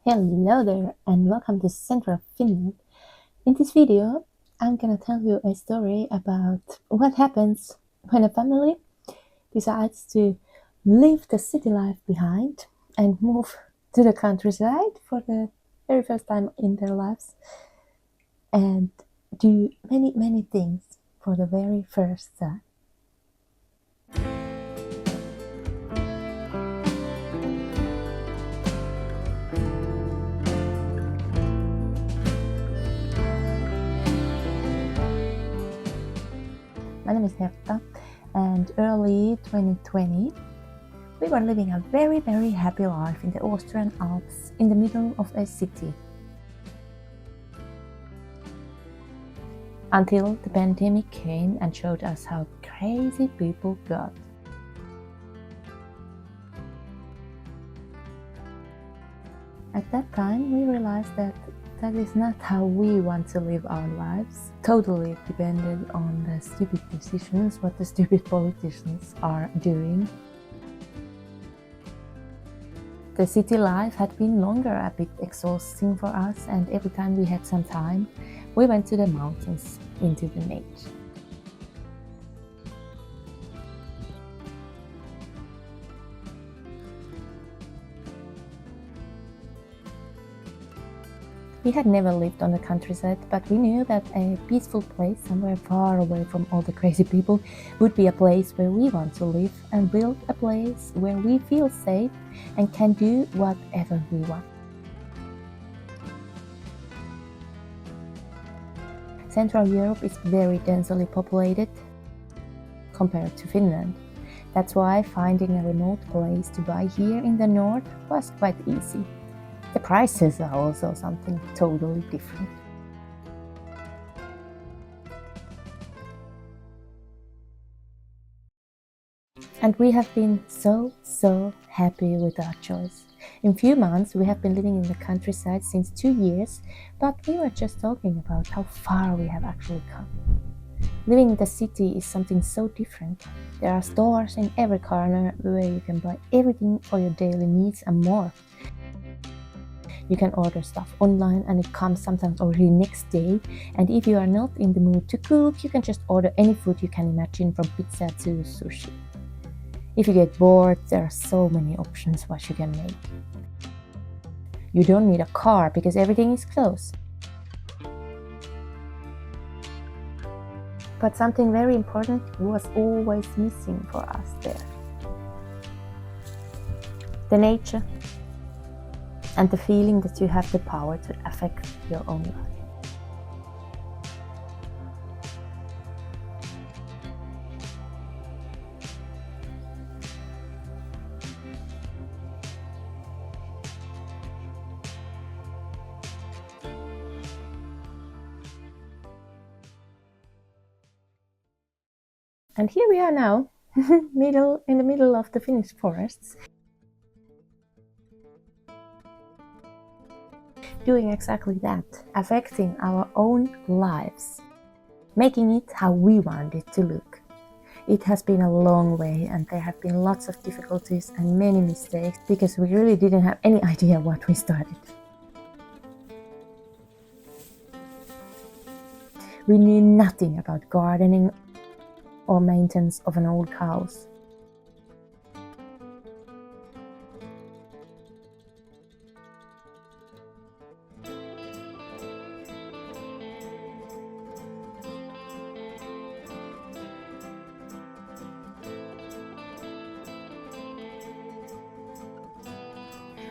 Hello there and welcome to Central Finland. In this video, I'm gonna tell you a story about what happens when a family decides to leave the city life behind and move to the countryside for the very first time in their lives and do many things for the very first time. My name is Herta, and early 2020 we were living a very happy life in the Austrian Alps in the middle of a city. Until the pandemic came and showed us how crazy people got. At that time we realized that is not how we want to live our lives. Totally depended on the stupid decisions what the stupid politicians are doing. The city life had been longer a bit exhausting for us, and every time we had some time, we went to the mountains, into the nature. We had never lived on the countryside, but we knew that a peaceful place somewhere far away from all the crazy people would be a place where we want to live and build a place where we feel safe and can do whatever we want. Central Europe is very densely populated compared to Finland. That's why finding a remote place to buy here in the north was quite easy. The prices are also something totally different. And we have been so happy with our choice. In few months we have been living in the countryside since 2 years, but we were just talking about how far we have actually come. Living in the city is something so different. There are stores in every corner where you can buy everything for your daily needs and more. You can order stuff online and it comes sometimes already next day. And if you are not in the mood to cook, you can just order any food you can imagine, from pizza to sushi. If you get bored, there are so many options what you can make. You don't need a car because everything is close. But something very important was always missing for us there. The nature. And the feeling that you have the power to affect your own life. And here we are now, in the middle of the Finnish forests. Doing exactly that, affecting our own lives, making it how we want it to look. It has been a long way and there have been lots of difficulties and many mistakes because we really didn't have any idea what we started. We knew nothing about gardening or maintenance of an old house.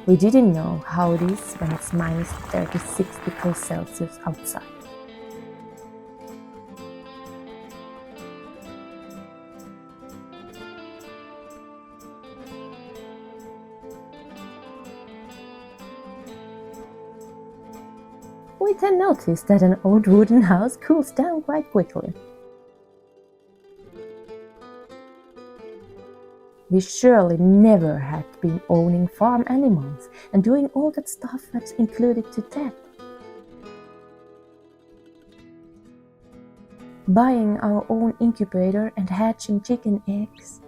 We didn't know how it is when it's minus 36 degrees Celsius outside. We then noticed that an old wooden house cools down quite quickly. We surely never had been owning farm animals and doing all that stuff that's included to that. Buying our own incubator and hatching chicken eggs.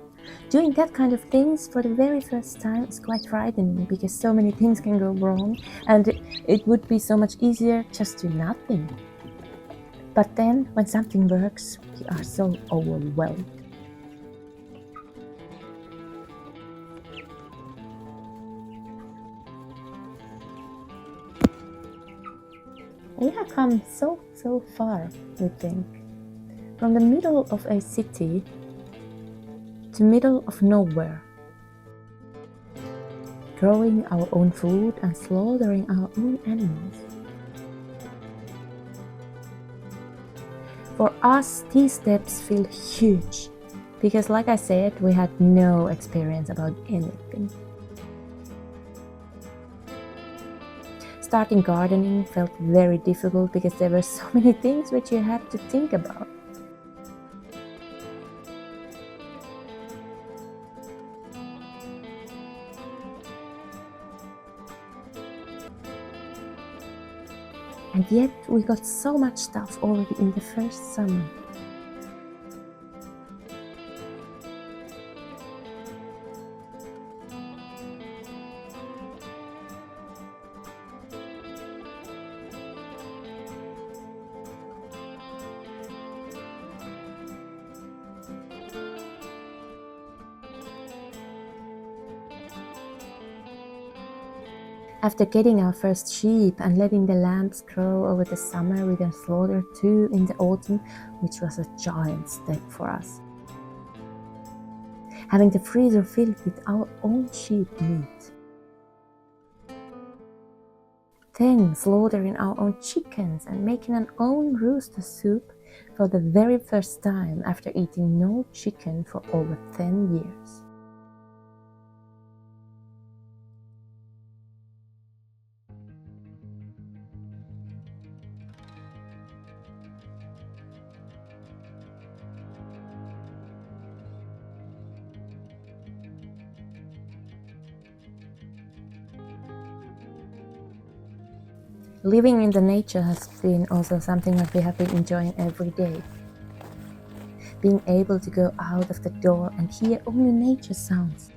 Doing that kind of things for the very first time is quite frightening because so many things can go wrong and it would be so much easier just to do nothing. But then when something works, we are so overwhelmed. We have come so far, we think. From the middle of a city to middle of nowhere. Growing our own food and slaughtering our own animals. For us, these steps feel huge because, like I said, we had no experience about anything. Starting gardening felt very difficult because there were so many things which you had to think about. And yet we got so much stuff already in the first summer. After getting our first sheep and letting the lambs grow over the summer, we then slaughtered 2 in the autumn, which was a giant step for us. Having the freezer filled with our own sheep meat. Then slaughtering our own chickens and making our own rooster soup for the very first time after eating no chicken for over 10 years. Living in the nature has been also something that we have been enjoying every day. Being able to go out of the door and hear only nature sounds.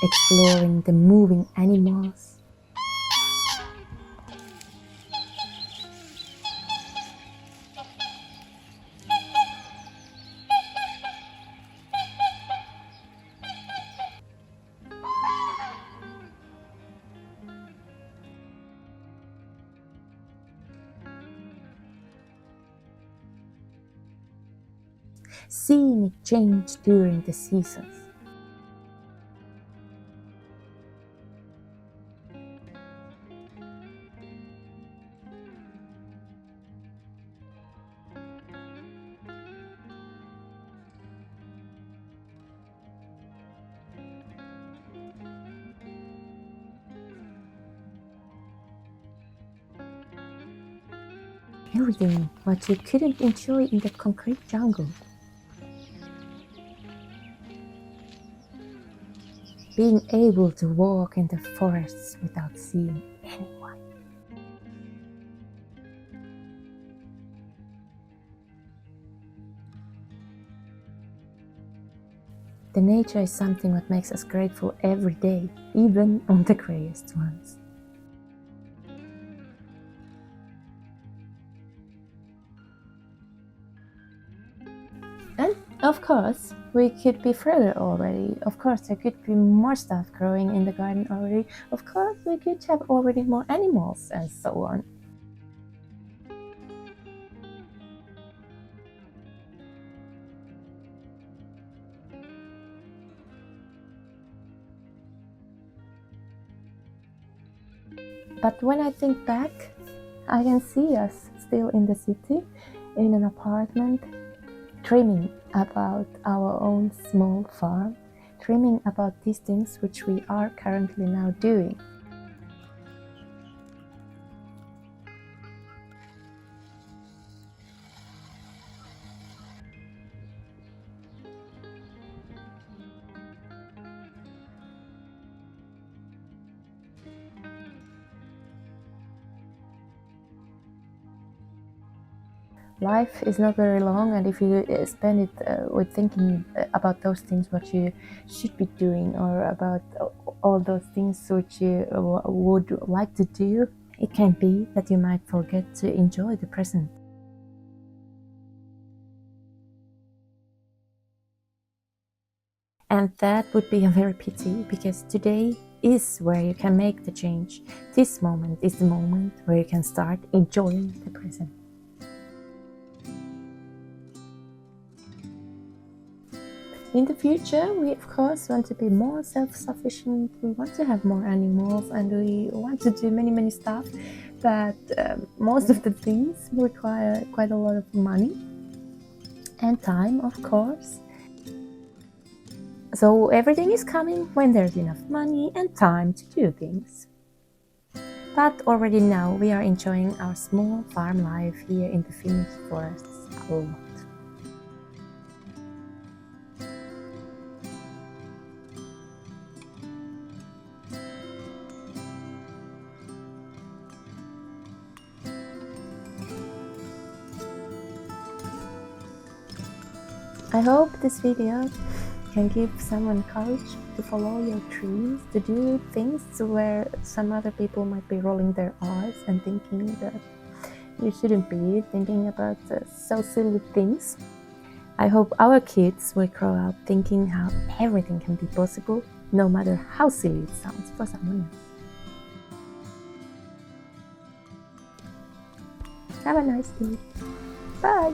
Exploring the moving animals. Seeing it change during the seasons. Everything what you couldn't enjoy in the concrete jungle. Being able to walk in the forests without seeing anyone. The nature is something that makes us grateful every day, even on the greyest ones. And of course, we could be further already. Of course, there could be more stuff growing in the garden already. Of course, we could have already more animals and so on. But when I think back, I can see us still in the city, in an apartment, dreaming about our own small farm, dreaming about these things which we are currently now doing. Life is not very long, and if you spend it with thinking about those things what you should be doing, or about all those things which you would like to do, it can be that you might forget to enjoy the present. And that would be a very pity, because today is where you can make the change. This moment is the moment where you can start enjoying the present. In the future, we of course want to be more self-sufficient, we want to have more animals, and we want to do many stuff, but most of the things require quite a lot of money and time, of course. So everything is coming when there's enough money and time to do things. But already now we are enjoying our small farm life here in the Finnish forests a lot. I hope this video can give someone courage to follow your dreams, to do things where some other people might be rolling their eyes and thinking that you shouldn't be thinking about so silly things. I hope our kids will grow up thinking how everything can be possible, no matter how silly it sounds for someone else. Have a nice day. Bye!